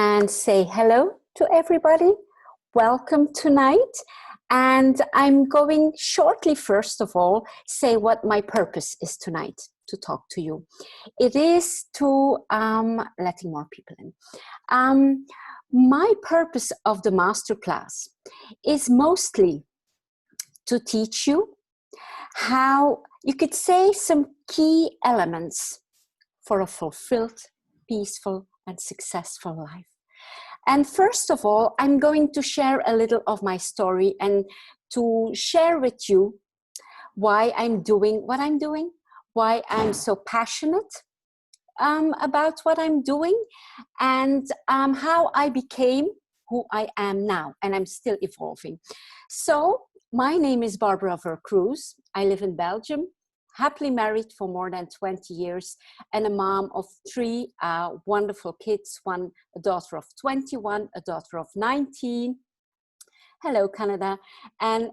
and say hello to everybody. Welcome tonight. And I'm going shortly, first of all, say what my purpose is tonight to talk to you. It is to letting more people in. My purpose of the masterclass is mostly to teach you how you could say some key elements for a fulfilled, peaceful, and successful life. And first of all, I'm going to share a little of my story and to share with you why I'm doing what I'm doing, why I'm so passionate about what I'm doing, and how I became who I am now, and I'm still evolving. So my name is Barbara Vercruz. I live in Belgium, happily married for more than 20 years, and a mom of three wonderful kids, a daughter of 21, a daughter of 19. Hello, Canada, and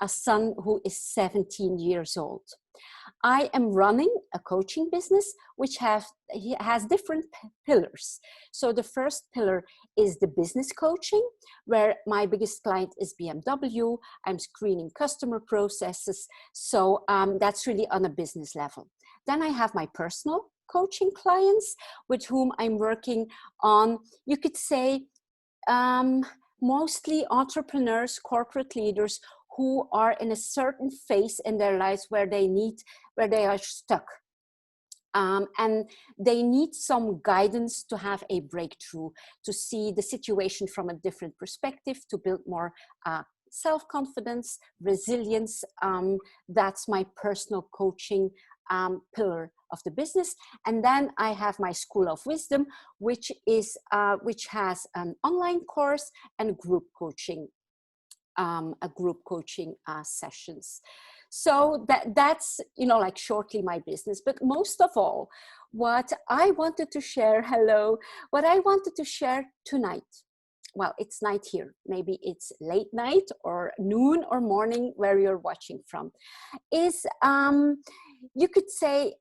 a son who is 17 years old. I am running a coaching business which has different pillars. So the first pillar is the business coaching, where my biggest client is BMW. I'm screening customer processes. So that's really on a business level. Then I have my personal coaching clients with whom I'm working on, you could say, mostly entrepreneurs, corporate leaders who are in a certain phase in their lives where they are stuck. And they need some guidance to have a breakthrough, to see the situation from a different perspective, to build more self-confidence, resilience. That's my personal coaching pillar of the business. And then I have my School of Wisdom, which has an online course and group coaching. Sessions. So that's, like shortly my business. But most of all, what I wanted to share tonight, well, it's night here. Maybe it's late night or noon or morning where you're watching from, is, you could say,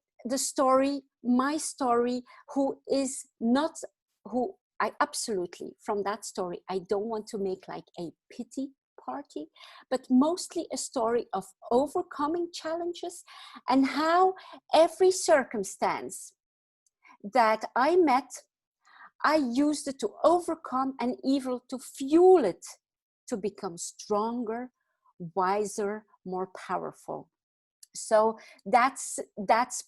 my story, from that story, I don't want to make like a pity party, but mostly a story of overcoming challenges and how every circumstance that I met, I used it to overcome and even to fuel it to become stronger, wiser, more powerful. So that's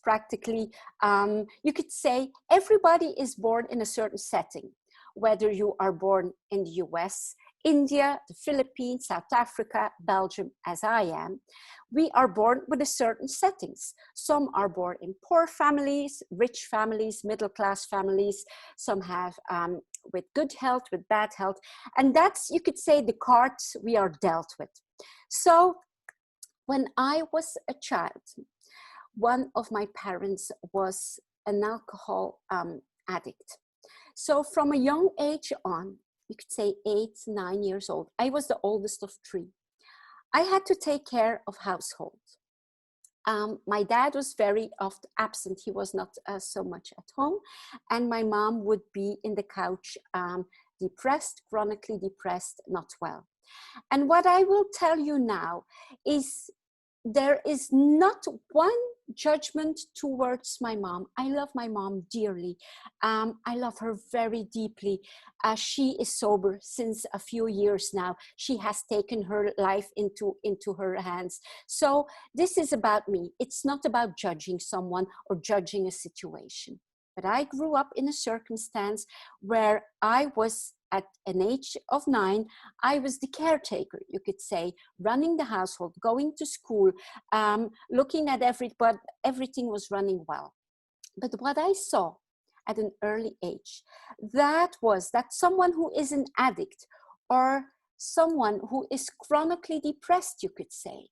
practically, you could say everybody is born in a certain setting, whether you are born in the US, India, the Philippines, South Africa, Belgium, as I am. We are born with a certain settings. Some are born in poor families, rich families, middle-class families. Some have with good health, with bad health. And that's, you could say, the cards we are dealt with. So when I was a child, one of my parents was an alcohol addict. So from a young age on, you could say 8, 9 years old, I was the oldest of 3. I had to take care of household. My dad was very often absent. He was not so much at home. And my mom would be in the couch, depressed, chronically depressed, not well. And what I will tell you now is there is not one judgment towards my mom. I love my mom dearly. I love her very deeply. She is sober since a few years now. She has taken her life into her hands. So this is about me. It's not about judging someone or judging a situation. But I grew up in a circumstance where I was, at an age of 9, I was the caretaker, you could say, running the household, going to school, looking at everything was running well. But what I saw at an early age, that someone who is an addict or someone who is chronically depressed, you could say,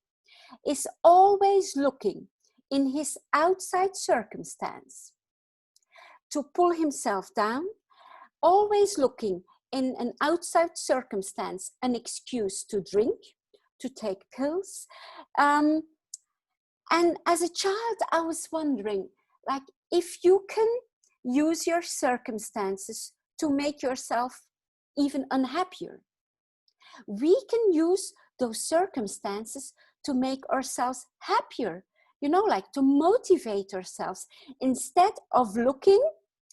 is always looking in his outside circumstance to pull himself down, always looking in an outside circumstance, an excuse to drink, to take pills. And as a child, I was wondering, like, if you can use your circumstances to make yourself even unhappier. We can use those circumstances to make ourselves happier, you know, like to motivate ourselves instead of looking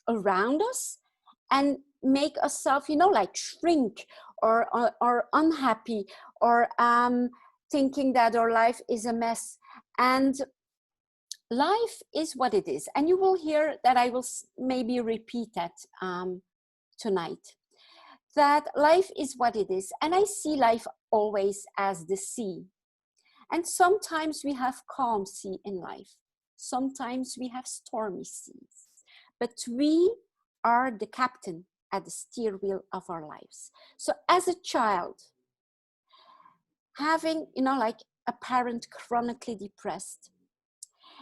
around us and make ourselves, you know, like shrink or unhappy or thinking that our life is a mess. And life is what it is. And you will hear that I will maybe repeat that tonight. That life is what it is. And I see life always as the sea. And sometimes we have calm sea in life. Sometimes we have stormy seas. But we are the captain at the steer wheel of our lives. So as a child, having, you know, like a parent chronically depressed,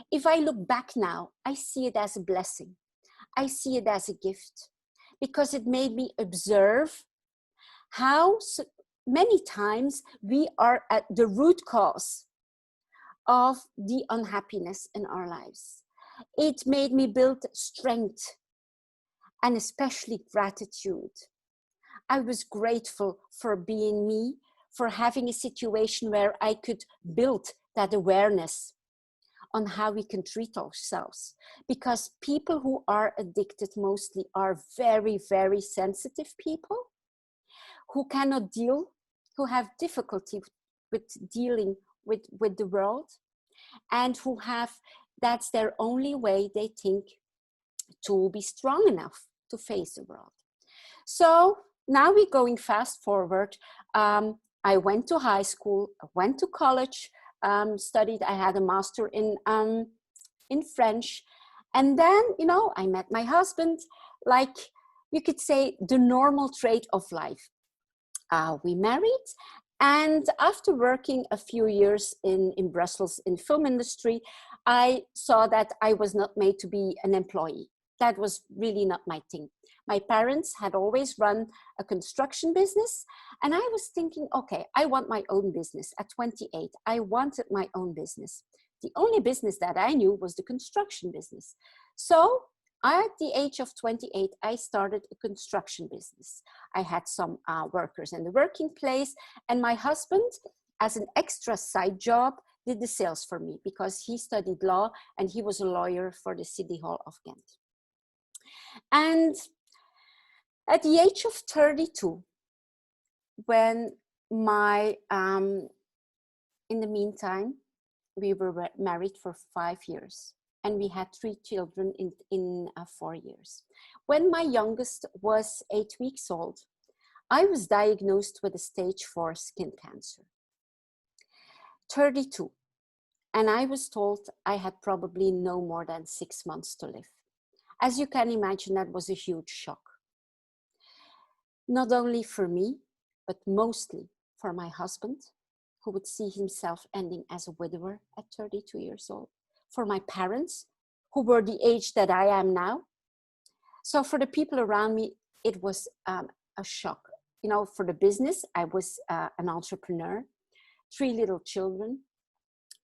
if I look back now, I see it as a blessing. I see it as a gift because it made me observe how many times we are at the root cause of the unhappiness in our lives. It made me build strength and especially gratitude. I was grateful for being me, for having a situation where I could build that awareness on how we can treat ourselves. Because people who are addicted mostly are very, very sensitive people who cannot deal, who have difficulty with dealing with the world, and who have, that's their only way they think to be strong enough to face the world. So now we're going fast forward. I went to high school, I went to college, studied, I had a master in French. And then, you know, I met my husband, like you could say the normal trait of life. We married, and after working a few years in Brussels in film industry, I saw that I was not made to be an employee. That was really not my thing. My parents had always run a construction business, and I was thinking, okay, I want my own business. At 28, I wanted my own business. The only business that I knew was the construction business. So at the age of 28, I started a construction business. I had some workers in the working place, and my husband, as an extra side job, did the sales for me because he studied law and he was a lawyer for the City Hall of Ghent. And at the age of 32, when in the meantime, we were married for 5 years. And we had 3 children in 4 years. When my youngest was 8 weeks old, I was diagnosed with a stage 4 skin cancer. 32. And I was told I had probably no more than 6 months to live. As you can imagine, that was a huge shock. Not only for me, but mostly for my husband, who would see himself ending as a widower at 32 years old. For my parents, who were the age that I am now. So for the people around me, it was a shock. You know, for the business, I was an entrepreneur, 3 little children.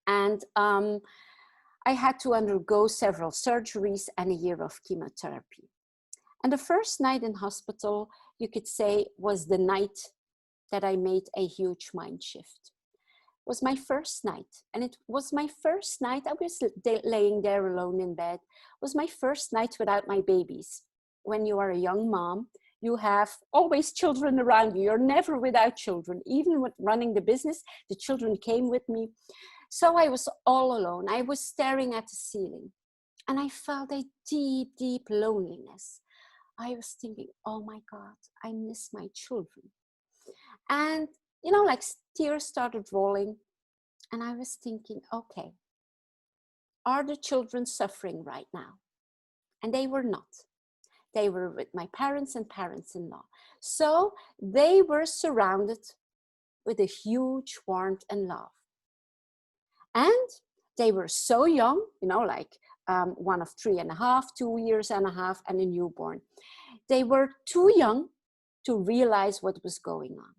And I had to undergo several surgeries and a year of chemotherapy. And the first night in hospital, you could say, was the night that I made a huge mind shift. Was my first night, and it was my first night. I was laying there alone in bed. It was my first night without my babies. When you are a young mom, you have always children around you. You're never without children. Even with running the business, the children came with me. So I was all alone. I was staring at the ceiling, and I felt a deep, deep loneliness. I was thinking, oh my God, I miss my children. And you know, like tears started rolling, and I was thinking, okay, are the children suffering right now? And they were not. They were with my parents and parents-in-law. So they were surrounded with a huge warmth and love. And they were so young, you know, like one of 3.5, 2 years and a half, and a newborn. They were too young to realize what was going on.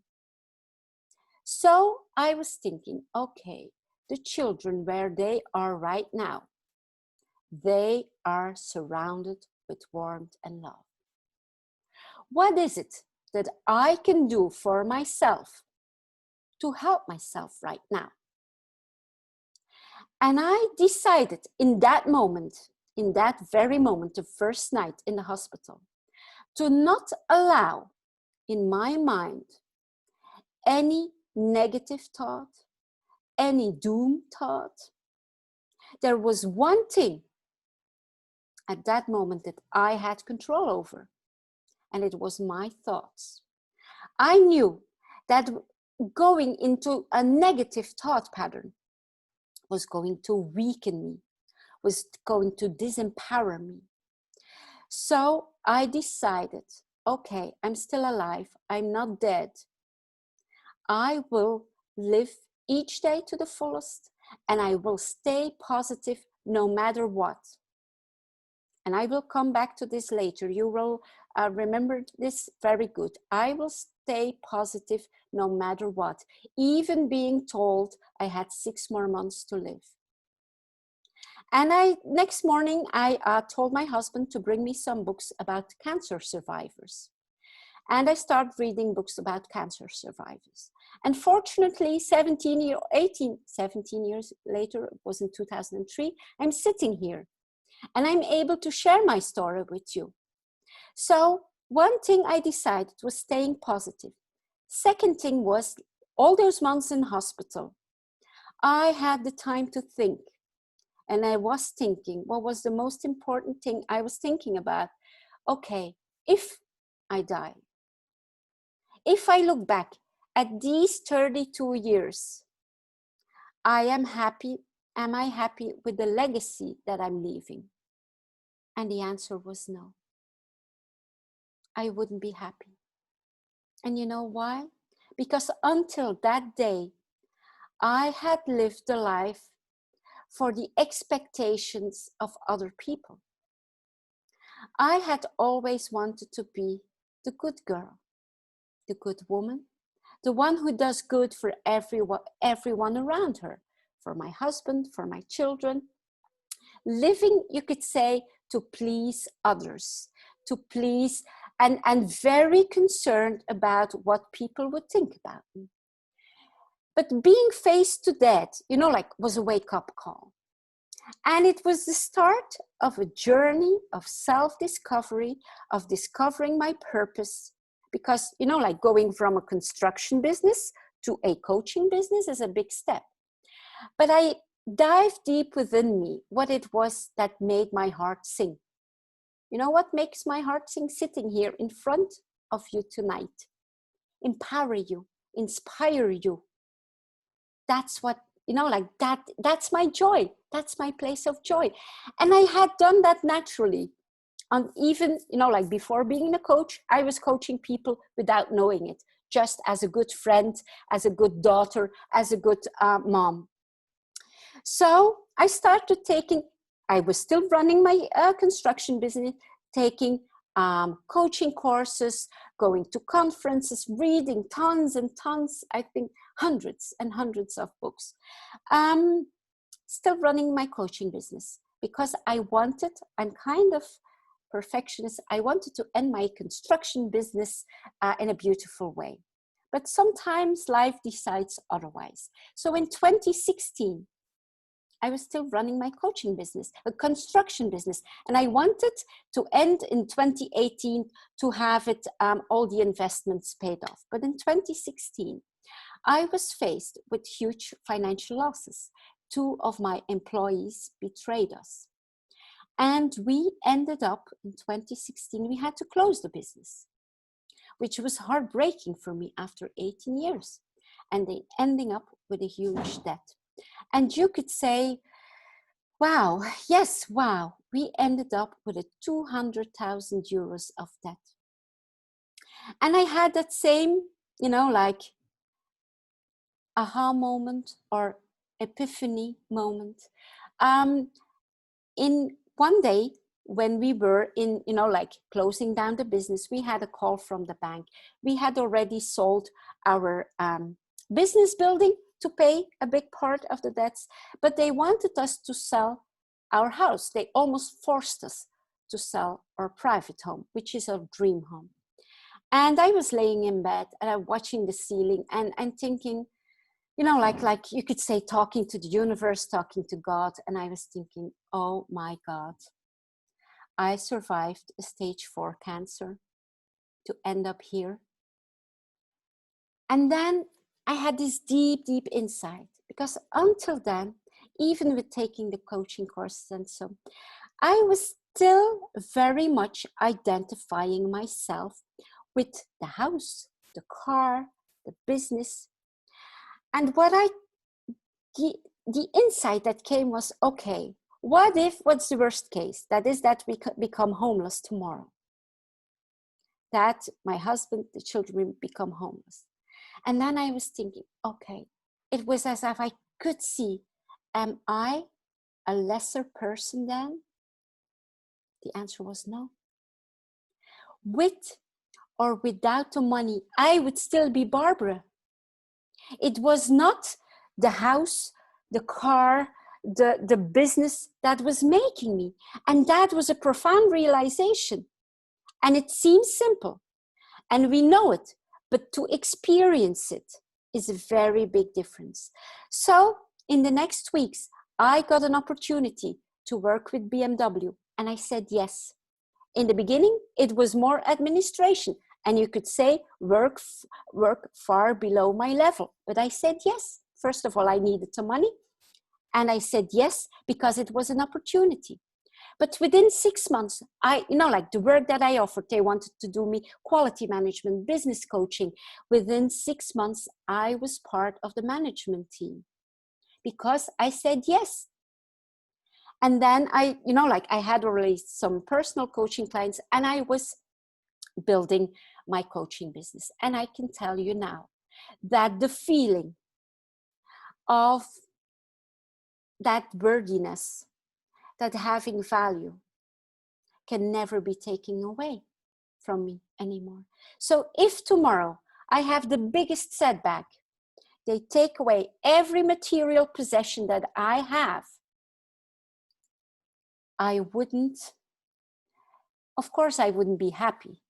So I was thinking, okay, the children where they are right now, they are surrounded with warmth and love. What is it that I can do for myself to help myself right now? And I decided in that moment, in that very moment, the first night in the hospital, to not allow in my mind any negative thought, any doom thought. There was one thing at that moment that I had control over, and it was my thoughts. I knew that going into a negative thought pattern was going to weaken me, was going to disempower me. So I decided, okay, I'm still alive, I'm not dead. I will live each day to the fullest, and I will stay positive no matter what. And I will come back to this later. You will remember this very good. I will stay positive no matter what, even being told I had 6 more months to live. And next morning, I told my husband to bring me some books about cancer survivors. And I started reading books about cancer survivors. And fortunately, 17 years later, it was in 2003, I'm sitting here and I'm able to share my story with you. So one thing I decided was staying positive. Second thing was all those months in hospital, I had the time to think. And I was thinking, what was the most important thing I was thinking about? Okay, if I die, if I look back at these 32 years, am I happy with the legacy that I'm leaving? And the answer was no. I wouldn't be happy. And you know why? Because until that day, I had lived a life for the expectations of other people. I had always wanted to be the good girl, the good woman, the one who does good for everyone around her, for my husband, for my children. Living, you could say, to please others, to please, and very concerned about what people would think about me. But being faced to that, was a wake-up call. And it was the start of a journey of self-discovery, of discovering my purpose. Because, going from a construction business to a coaching business is a big step. But I dived deep within me what it was that made my heart sing. You know what makes my heart sing? Sitting here in front of you tonight. Empower you, inspire you. That's what, that's my joy. That's my place of joy. And I had done that naturally. And even, before being a coach, I was coaching people without knowing it, just as a good friend, as a good daughter, as a good mom. So I started I was still running my construction business, taking coaching courses, going to conferences, reading tons and tons, I think hundreds and hundreds of books. Still running my coaching business because I'm kind of perfectionist. I wanted to end my construction business in a beautiful way. But sometimes life decides otherwise. So in 2016, I was still running my coaching business, a construction business. And I wanted to end in 2018 to have it, all the investments paid off. But in 2016, I was faced with huge financial losses. 2 of my employees betrayed us. And we ended up in 2016, we had to close the business, which was heartbreaking for me after 18 years. And they ending up with a huge debt. And you could say, wow, yes, wow, we ended up with a 200,000 euros of debt. And I had that same, aha moment or epiphany moment. In one day, when we were in, closing down the business, we had a call from the bank. We had already sold our business building to pay a big part of the debts, but they wanted us to sell our house. They almost forced us to sell our private home, which is our dream home. And I was laying in bed and I'm watching the ceiling and thinking, you know, like you could say, talking to the universe, talking to God. And I was thinking, oh my God, I survived a stage 4 cancer to end up here. And then I had this deep, deep insight, because until then, even with taking the coaching courses and so, I was still very much identifying myself with the house, the car, the business. And the insight that came was, okay, what's the worst case? That is that we could become homeless tomorrow. That my husband, the children will become homeless. And then I was thinking, okay, it was as if I could see, am I a lesser person then? The answer was no. With or without the money, I would still be Barbara. It was not the house, the car, the business that was making me. And that was a profound realization. And it seems simple, and we know it, but to experience it is a very big difference. So in the next weeks, I got an opportunity to work with BMW, and I said yes. In the beginning, it was more administration, and you could say work far below my level. But I said yes. First of all, I needed some money, and I said yes because it was an opportunity. But within 6 months, like the work that I offered, they wanted to do me quality management, business coaching. Within 6 months, I was part of the management team because I said yes. And then I had already some personal coaching clients, and I was building my coaching business. And I can tell you now that the feeling of that worthiness, that having value, can never be taken away from me anymore. So if tomorrow I have the biggest setback, they take away every material possession that I have, I wouldn't be happy,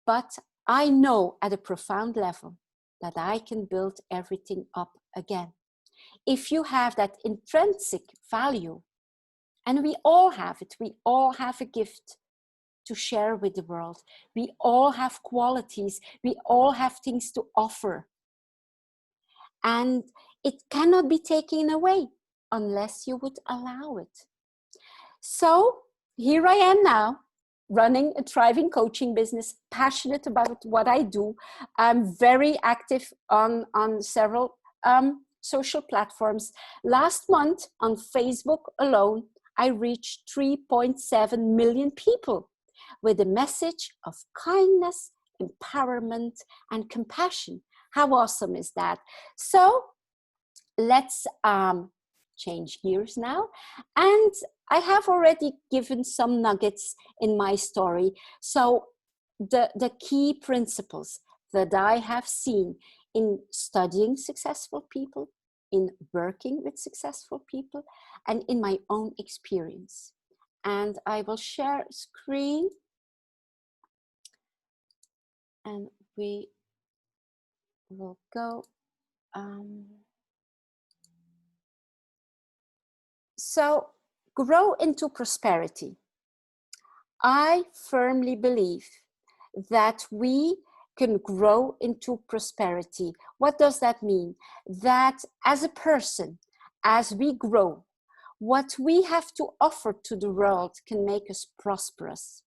but I know at a profound level that I can build everything up again. If you have that intrinsic value, and we all have it, we all have a gift to share with the world. We all have qualities, we all have things to offer. And it cannot be taken away unless you would allow it. So here I am now, running a thriving coaching business, passionate about what I do. I'm very active on several social platforms. Last month on Facebook alone, I reached 3.7 million people with a message of kindness, empowerment, and compassion. How awesome is that? So let's change gears now. And I have already given some nuggets in my story. So the key principles that I have seen in studying successful people, in working with successful people, and in my own experience. And I will share screen, and we will go. So grow into prosperity. I firmly believe that we can grow into prosperity. What does that mean? That as a person, as we grow, what we have to offer to the world can make us prosperous.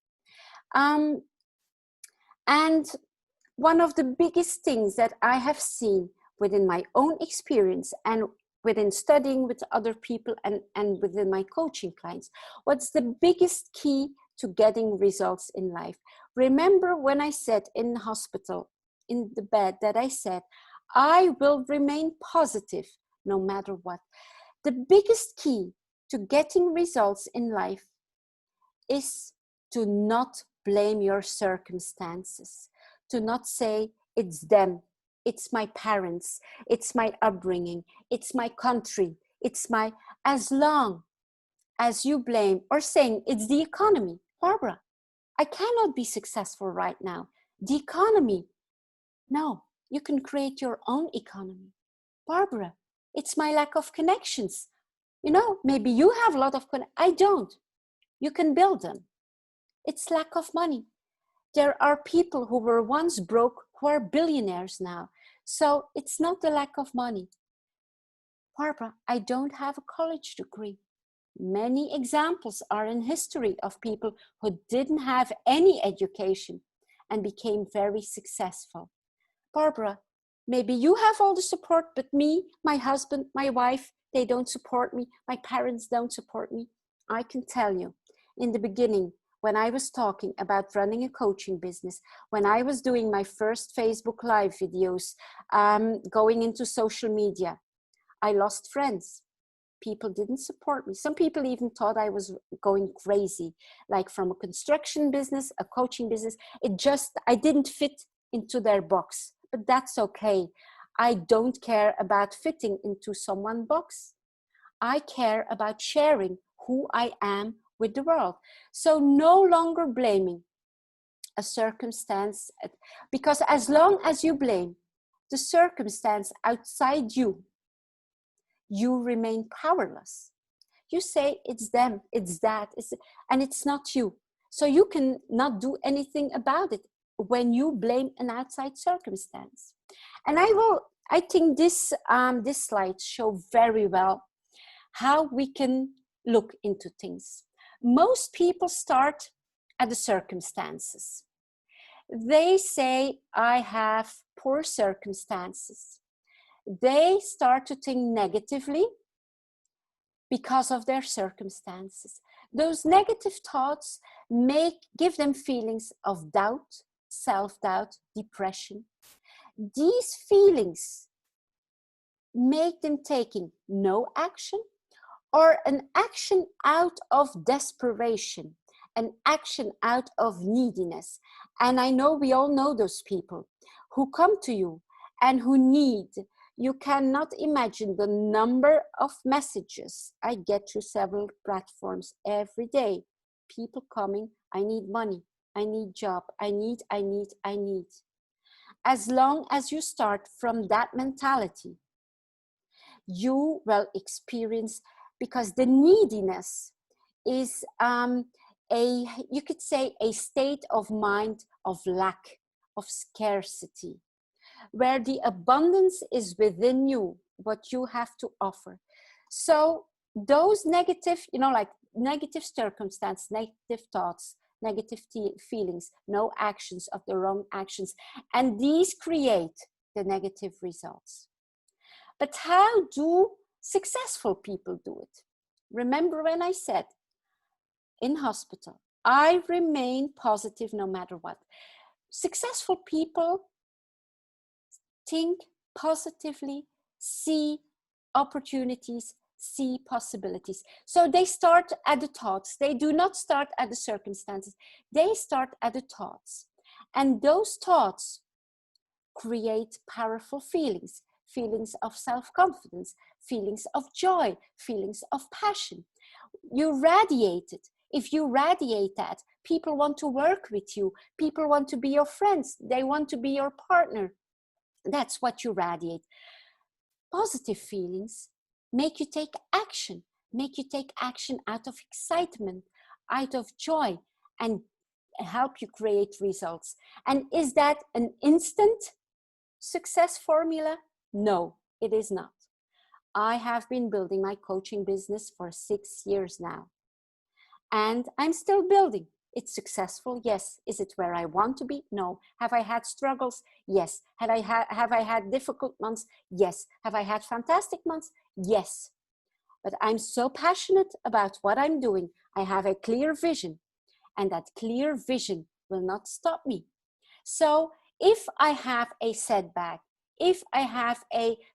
And one of the biggest things that I have seen within my own experience and within studying with other people and within my coaching clients, what's the biggest key to getting results in life? Remember when I said in the hospital, in the bed, that I said, I will remain positive no matter what. The biggest key to getting results in life is to not blame your circumstances, to not say it's them, it's my parents, it's my upbringing, it's my country, as long as you blame or saying it's the economy. Barbara, I cannot be successful right now The economy. No, you can create your own economy. Barbara, it's my lack of connections. You know, maybe you have a lot of I don't. You can build them. It's lack of money. There are people who were once broke who are billionaires now. So it's not the lack of money. Barbara, I don't have a college degree. Many examples are in history of people who didn't have any education and became very successful. Barbara, maybe you have all the support, but me, my husband, my wife, they don't support me. My parents don't support me. I can tell you, in the beginning, when I was talking about running a coaching business, when I was doing my first Facebook Live videos, going into social media, I lost friends. People didn't support me. Some people even thought I was going crazy, like from a construction business, a coaching business. I didn't fit into their box, but that's okay. I don't care about fitting into someone's box. I care about sharing who I am with the world. So no longer blaming a circumstance, because as long as you blame the circumstance outside you, you remain powerless. You say it's them, it's that, and it's not you. So you can not do anything about it when you blame an outside circumstance. And I think this slide show very well how we can look into things. Most people start at the circumstances. They say, I have poor circumstances. They start to think negatively because of their circumstances. Those negative thoughts give them feelings of doubt, self-doubt, depression. These feelings make them taking no action or an action out of desperation, an action out of neediness. And I know we all know those people who come to you and who need. You cannot imagine the number of messages I get through several platforms every day. People coming, I need money, I need job, I need. As long as you start from that mentality, you will experience, because the neediness is you could say a state of mind of lack, of scarcity, where the abundance is within you, what you have to offer. So those negative, like negative circumstances, negative thoughts, negative feelings, no actions of the wrong actions, and these create the negative results. But how do successful people do it? Remember when I said in hospital, I remain positive no matter what. Successful people think positively, see opportunities, see possibilities. So they start at the thoughts. They do not start at the circumstances. They start at the thoughts. And those thoughts create powerful feelings, feelings of self-confidence, feelings of joy, feelings of passion. You radiate it. If you radiate that, people want to work with you. People want to be your friends. They want to be your partner. That's what you radiate. Positive feelings make you take action out of excitement, out of joy, and help you create results. And is that an instant success formula? No, it is not. I have been building my coaching business for 6 years now, and I'm still building. It's successful, yes. Is it where I want to be? No. Have I had struggles? Yes. Have I had difficult months? Yes. Have I had fantastic months? Yes. But I'm so passionate about what I'm doing. I have a clear vision, and that clear vision will not stop me. So if I have a setback, if I have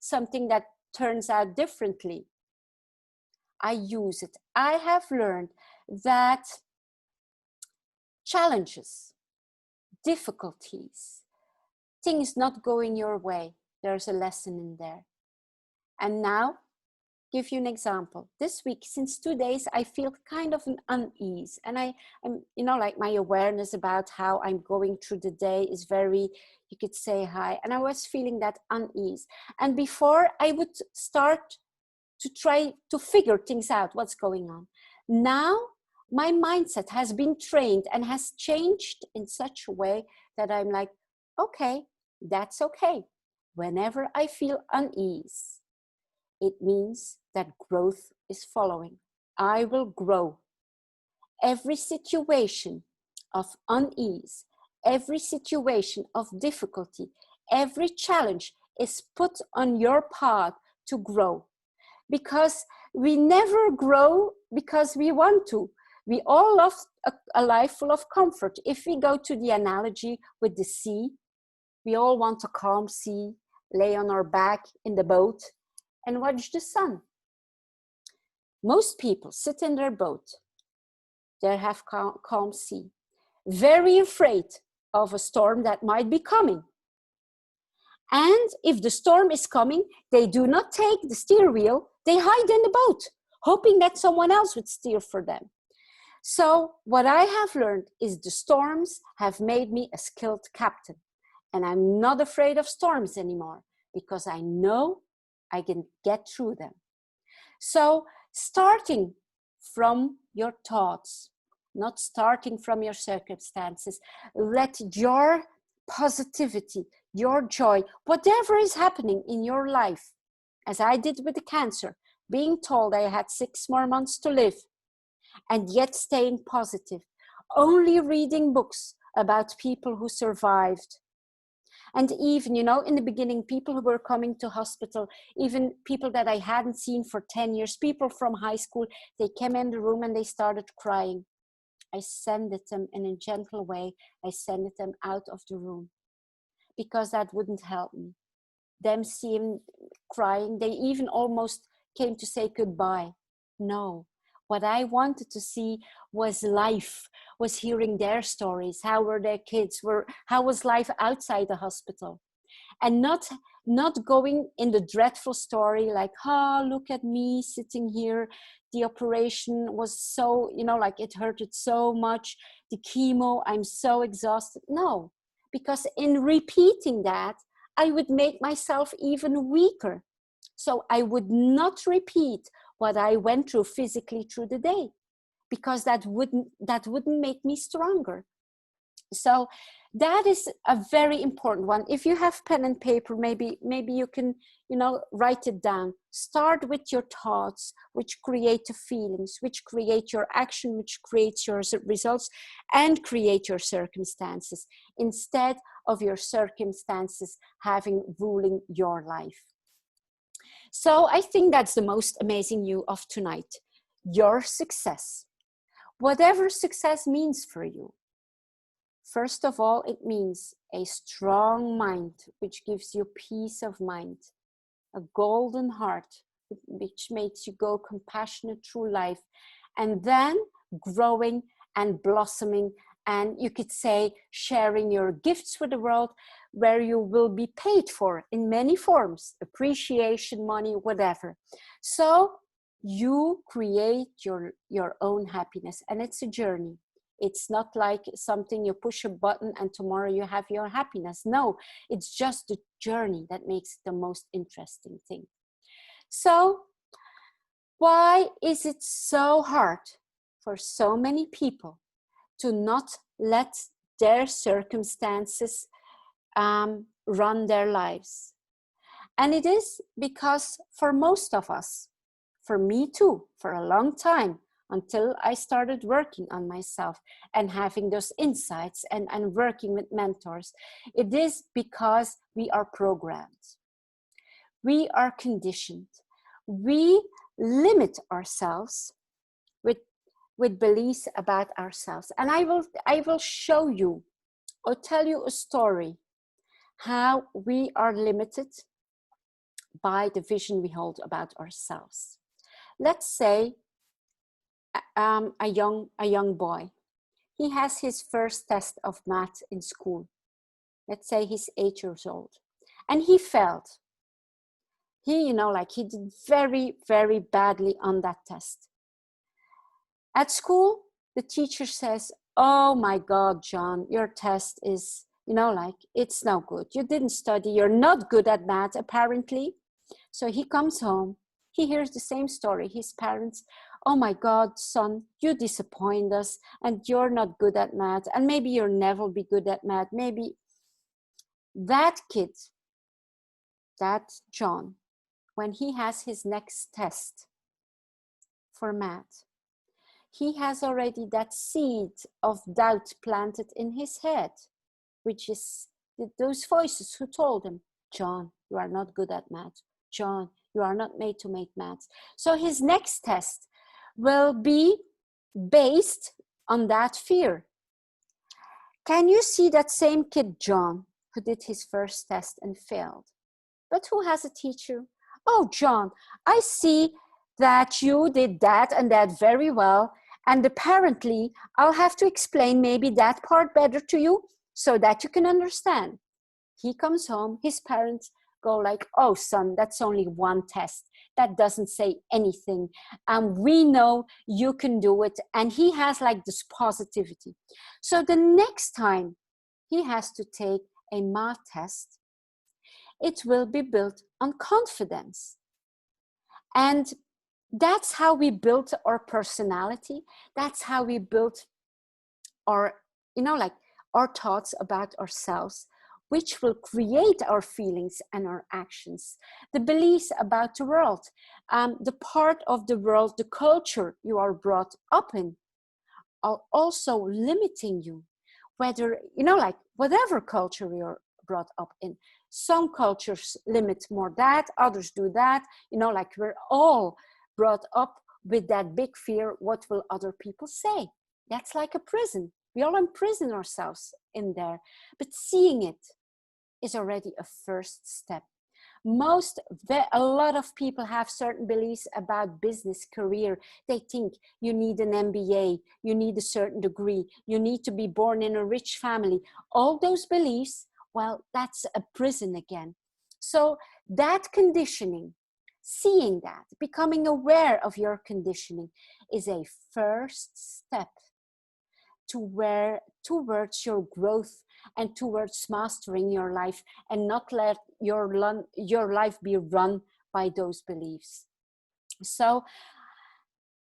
something that turns out differently, I use it. I have learned that challenges, difficulties, things not going your way, there's a lesson in there. And now give you an example. This week, since 2 days, I feel kind of an unease, and I'm, you know, like my awareness about how I'm going through the day is very, you could say, high, and I was feeling that unease. And before I would start to try to figure things out, what's going on. Now, my mindset has been trained and has changed in such a way that I'm like, okay, that's okay. Whenever I feel unease, it means that growth is following. I will grow. Every situation of unease, every situation of difficulty, every challenge is put on your path to grow. Because we never grow because we want to. We all love a life full of comfort. If we go to the analogy with the sea, we all want a calm sea, lay on our back in the boat and watch the sun. Most people sit in their boat. They have calm sea, very afraid of a storm that might be coming. And if the storm is coming, they do not take the steer wheel, they hide in the boat, hoping that someone else would steer for them. So what I have learned is the storms have made me a skilled captain. And I'm not afraid of storms anymore because I know I can get through them. So starting from your thoughts, not starting from your circumstances, let your positivity, your joy, whatever is happening in your life, as I did with the cancer, being told I had 6 more months to live, and yet staying positive, only reading books about people who survived. And even, you know, in the beginning, people who were coming to hospital, even people that I hadn't seen for 10 years, people from high school, they came in the room and they started crying. I sent them in a gentle way. I sent them out of the room because that wouldn't help me. Them seeing crying, they even almost came to say goodbye. No, what I wanted to see was life, was hearing their stories. How were their kids? How was life outside the hospital? And not going in the dreadful story like, oh, look at me sitting here. The operation was so, you know, like it hurted so much. The chemo, I'm so exhausted. No, because in repeating that, I would make myself even weaker. So I would not repeat what I went through physically through the day, because that wouldn't make me stronger. So that is a very important one. If you have pen and paper, maybe you can, you know, write it down. Start with your thoughts, which create the feelings, which create your action, which creates your results, and create your circumstances, instead of your circumstances ruling your life. So I think that's the most amazing news of tonight. Your success, whatever success means for you. First of all, it means a strong mind, which gives you peace of mind, a golden heart, which makes you go compassionate through life, and then growing and blossoming, and you could say sharing your gifts with the world, where you will be paid for in many forms, appreciation, money, whatever. So you create your own happiness, and it's a journey. It's not like something you push a button and tomorrow you have your happiness. No, it's just the journey that makes it the most interesting thing. So why is it so hard for so many people to not let their circumstances run their lives? And it is because for most of us, for me too, for a long time, until I started working on myself and having those insights and working with mentors, it is because we are programmed. We are conditioned. We limit ourselves with beliefs about ourselves. And I will show you or tell you a story how we are limited by the vision we hold about ourselves. Let's say a young boy. He has his first test of math in school. Let's say he's 8 years old, and he failed. He, like he did very, very badly on that test. At school, the teacher says, oh my God, John, your test is, like it's no good. You didn't study. You're not good at math, apparently. So he comes home. He hears the same story. His parents, oh my God, son, you disappoint us and you're not good at math. And maybe you'll never be good at math. Maybe that kid, that John, when he has his next test for math, he has already that seed of doubt planted in his head, which is those voices who told him, John, you are not good at math. John, you are not made to make maths. So his next test will be based on that fear. Can you see that same kid, John, who did his first test and failed, but who has a teacher? Oh, John, I see that you did that and that very well. And apparently, I'll have to explain maybe that part better to you so that you can understand. He comes home, his parents go like, oh, son, that's only one test. That doesn't say anything. And we know you can do it. And he has like this positivity. So the next time he has to take a math test, it will be built on confidence. And that's how we build our personality. That's how we build our, like our thoughts about ourselves, which will create our feelings and our actions, the beliefs about the world, the part of the world, the culture you are brought up in are also limiting you, whether, like whatever culture you're brought up in. Some cultures limit more that, others do that, like we're all brought up with that big fear, what will other people say? That's like a prison. We all imprison ourselves in there. But seeing it is already a first step. A lot of people have certain beliefs about business career. They think you need an MBA, you need a certain degree, you need to be born in a rich family. All those beliefs, well, that's a prison again. So that conditioning, seeing that, becoming aware of your conditioning is a first step towards your growth and towards mastering your life, and not let your life be run by those beliefs. So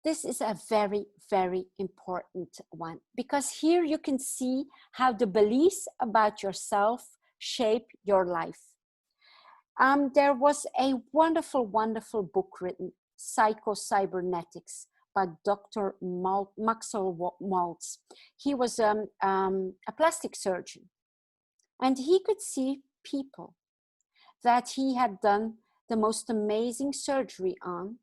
this is a very, very important one, because here you can see how the beliefs about yourself shape your life. There was a wonderful, wonderful book written, Psycho-Cybernetics, by Dr. Maxwell Maltz. He was a plastic surgeon, and he could see people that he had done the most amazing surgery on,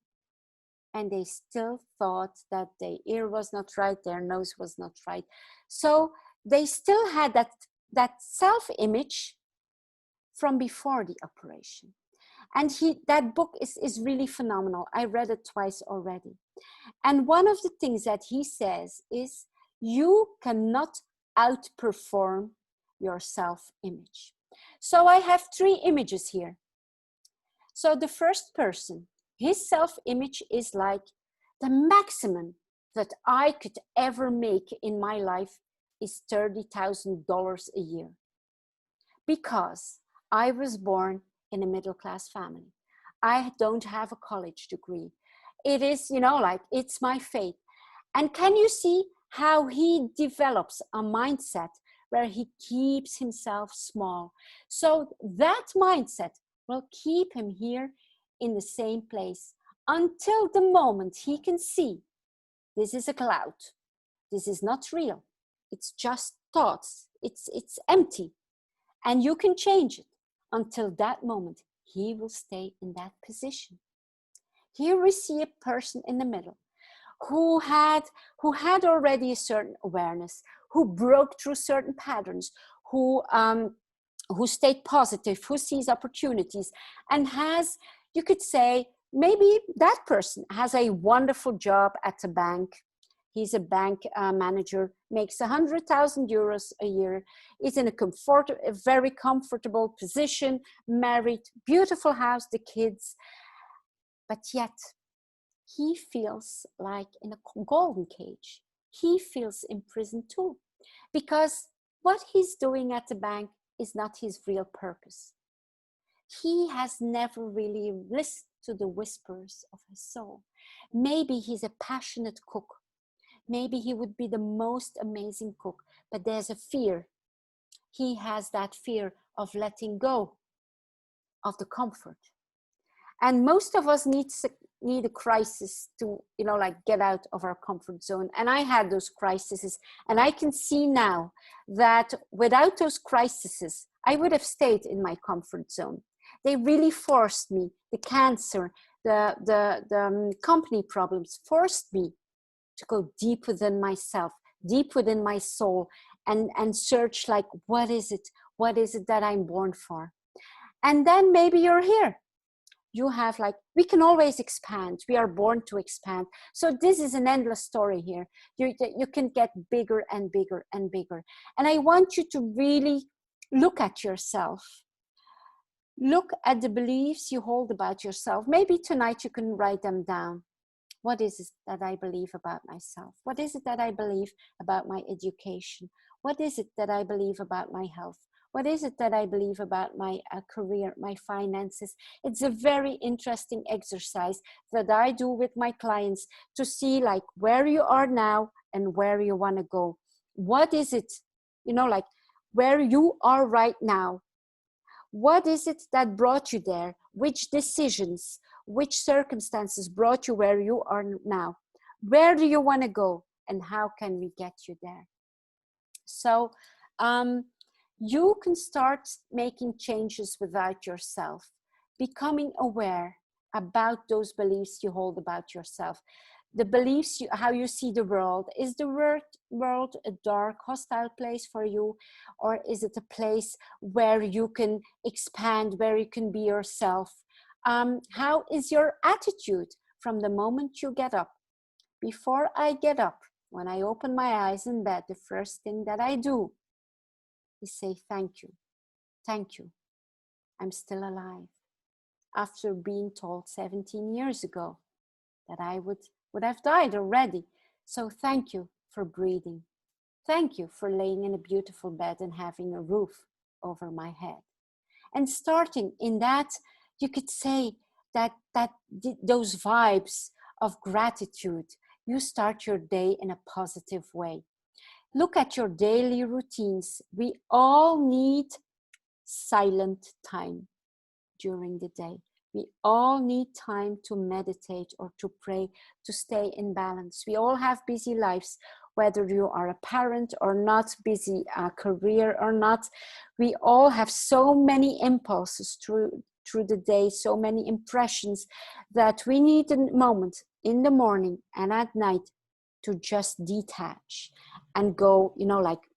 and they still thought that their ear was not right, their nose was not right. So they still had that self-image from before the operation. And that book is really phenomenal. I read it twice already. And one of the things that he says is, you cannot outperform your self-image. So I have 3 images here. So the first person, his self-image is like, the maximum that I could ever make in my life is $30,000 a year, because I was born in a middle-class family. I don't have a college degree. It is, like it's my fate. And can you see how he develops a mindset where he keeps himself small? So that mindset will keep him here in the same place until the moment he can see, this is a cloud. This is not real. It's just thoughts. It's empty. And you can change it. Until that moment, he will stay in that position. Here we see a person in the middle who had already a certain awareness, who broke through certain patterns, who stayed positive, who sees opportunities, and has, you could say, maybe that person has a wonderful job at the bank. He's a bank manager, makes 100,000 euros a year, is in a very comfortable position, married, beautiful house, the kids. But yet he feels like in a golden cage. He feels imprisoned too, because what he's doing at the bank is not his real purpose. He has never really listened to the whispers of his soul. Maybe he's a passionate cook. Maybe he would be the most amazing cook, but there's a fear. He has that fear of letting go of the comfort. And most of us need a crisis to, get out of our comfort zone. And I had those crises, and I can see now that without those crises, I would have stayed in my comfort zone. They really forced me. The cancer, the company problems forced me to go deep within myself, deep within my soul, and search like, what is it? What is it that I'm born for? And then maybe you're here. You have we can always expand. We are born to expand. So this is an endless story here. You can get bigger and bigger and bigger. And I want you to really look at yourself. Look at the beliefs you hold about yourself. Maybe tonight you can write them down. What is it that I believe about myself? What is it that I believe about my education? What is it that I believe about my health? What is it that I believe about my career, my finances? It's a very interesting exercise that I do with my clients to see where you are now and where you want to go. What is it, where you are right now? What is it that brought you there? Which decisions, which circumstances brought you where you are now? Where do you want to go? And how can we get you there? So you can start making changes without yourself, becoming aware about those beliefs you hold about yourself. The beliefs, how you see the world. Is the world a dark, hostile place for you? Or is it a place where you can expand, where you can be yourself? How is your attitude from the moment you get up? Before I get up, when I open my eyes in bed, the first thing that I do is say, thank you. Thank you. I'm still alive. After being told 17 years ago that I would have died already. So thank you for breathing. Thank you for laying in a beautiful bed and having a roof over my head. And starting in that, you could say that those vibes of gratitude, you start your day in a positive way. Look at your daily routines. We all need silent time during the day. We all need time to meditate or to pray, to stay in balance. We all have busy lives, whether you are a parent or not, busy career or not. We all have so many impulses through the day, so many impressions, that we need a moment in the morning and at night to just detach and go,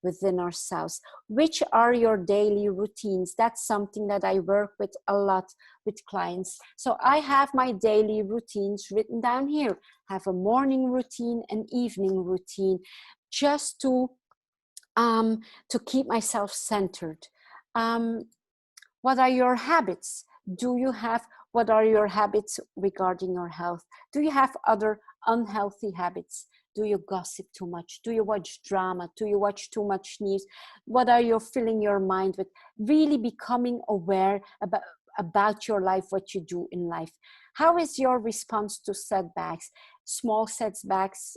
within ourselves. Which are your daily routines? That's something that I work with a lot with clients. So I have my daily routines written down here. I have a morning routine, an evening routine, just to keep myself centered. What are your habits? What are your habits regarding your health? Do you have other unhealthy habits? Do you gossip too much? Do you watch drama? Do you watch too much news? What are you filling your mind with? Really becoming aware about your life, what you do in life. How is your response to setbacks? Small setbacks,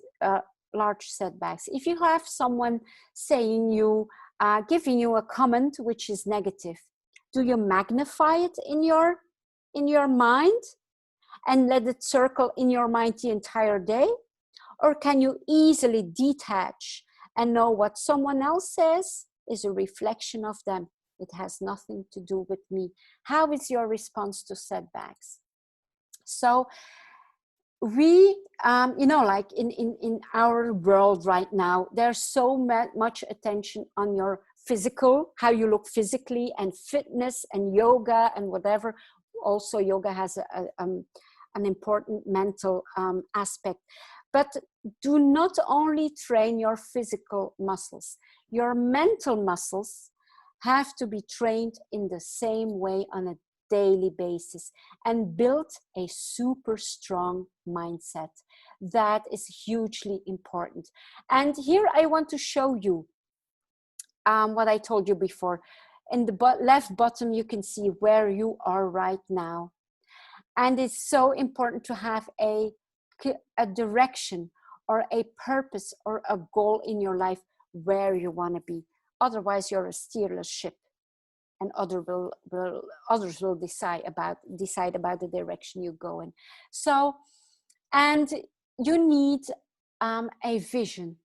large setbacks. If you have someone saying giving you a comment which is negative, do you magnify it in your mind and let it circle in your mind the entire day? Or can you easily detach and know what someone else says is a reflection of them? It has nothing to do with me. How is your response to setbacks? So we, in our world right now, there's so much attention on your physical, how you look physically, and fitness and yoga and whatever. Also, yoga has an important mental aspect. But do not only train your physical muscles, your mental muscles have to be trained in the same way on a daily basis, and build a super strong mindset. That is hugely important. And here I want to show you what I told you before. In the left bottom, you can see where you are right now. And it's so important to have a direction or a purpose or a goal in your life where you want to be. Otherwise, you're a steerless ship, and others will decide about the direction you go in. So, and you need a vision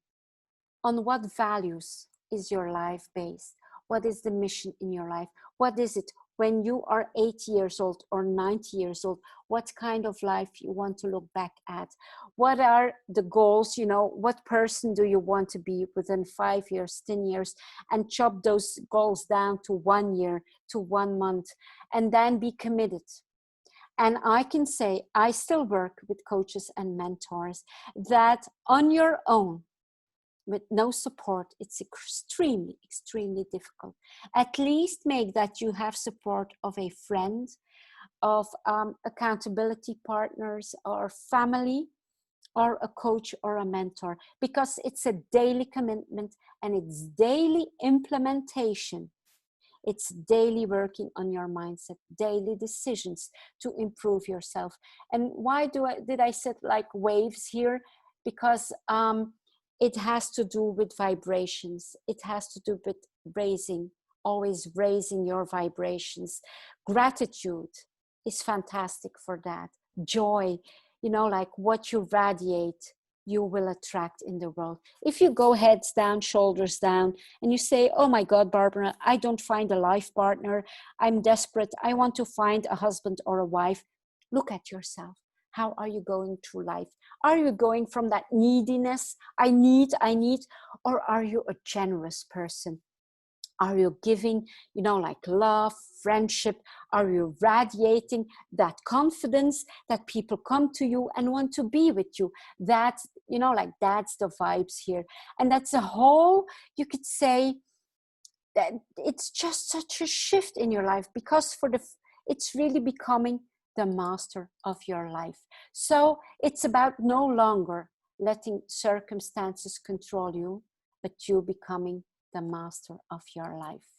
on what values is your life based. What is the mission in your life? What is it when you are 80 years old or 90 years old? What kind of life you want to look back at? What are the goals? You know, what person do you want to be within 5 years, 10 years? And chop those goals down to 1 year, to 1 month, and then be committed. And I can say, I still work with coaches and mentors that on your own, with no support, it's extremely, extremely difficult. At least make that you have support of a friend, of accountability partners, or family, or a coach or a mentor, because it's a daily commitment and it's daily implementation. It's daily working on your mindset, daily decisions to improve yourself. And why did I set like waves here? Because it has to do with vibrations. It has to do with always raising your vibrations. Gratitude is fantastic for that. Joy, you know, like what you radiate, you will attract in the world. If you go heads down, shoulders down, and you say, oh my God, Barbara, I don't find a life partner. I'm desperate. I want to find a husband or a wife. Look at yourself. How are you going through life? Are you going from that neediness, I need, or are you a generous person? Are you giving, you know, like love, friendship? Are you radiating that confidence that people come to you and want to be with you? That, you know, like that's the vibes here. And that's a whole, you could say that it's just such a shift in your life, because it's really becoming the master of your life. So it's about no longer letting circumstances control you, but you becoming the master of your life.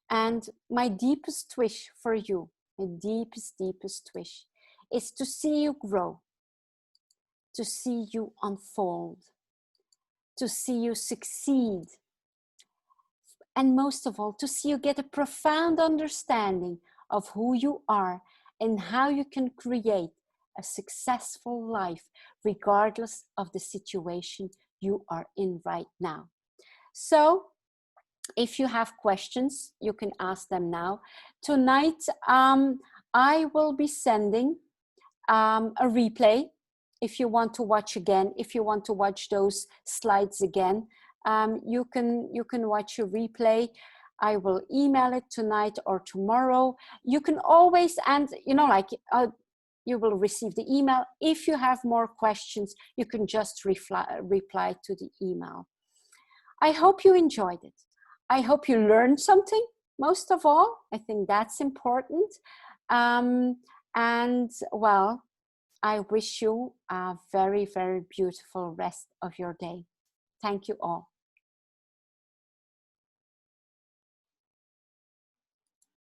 And my deepest wish for you, my deepest wish, is to see you grow, to see you unfold, to see you succeed, and most of all, to see you get a profound understanding of who you are and how you can create a successful life regardless of the situation you are in right now. So if you have questions, you can ask them now. Tonight, I will be sending a replay. If you want to watch again, if you want to watch those slides again, you can watch a replay. I will email it tonight or tomorrow. You can always, and you know, like you will receive the email. If you have more questions, you can just reply to the email. I hope you enjoyed it. I hope you learned something. Most of all, I think that's important. And well, I wish you a very, very beautiful rest of your day. Thank you all.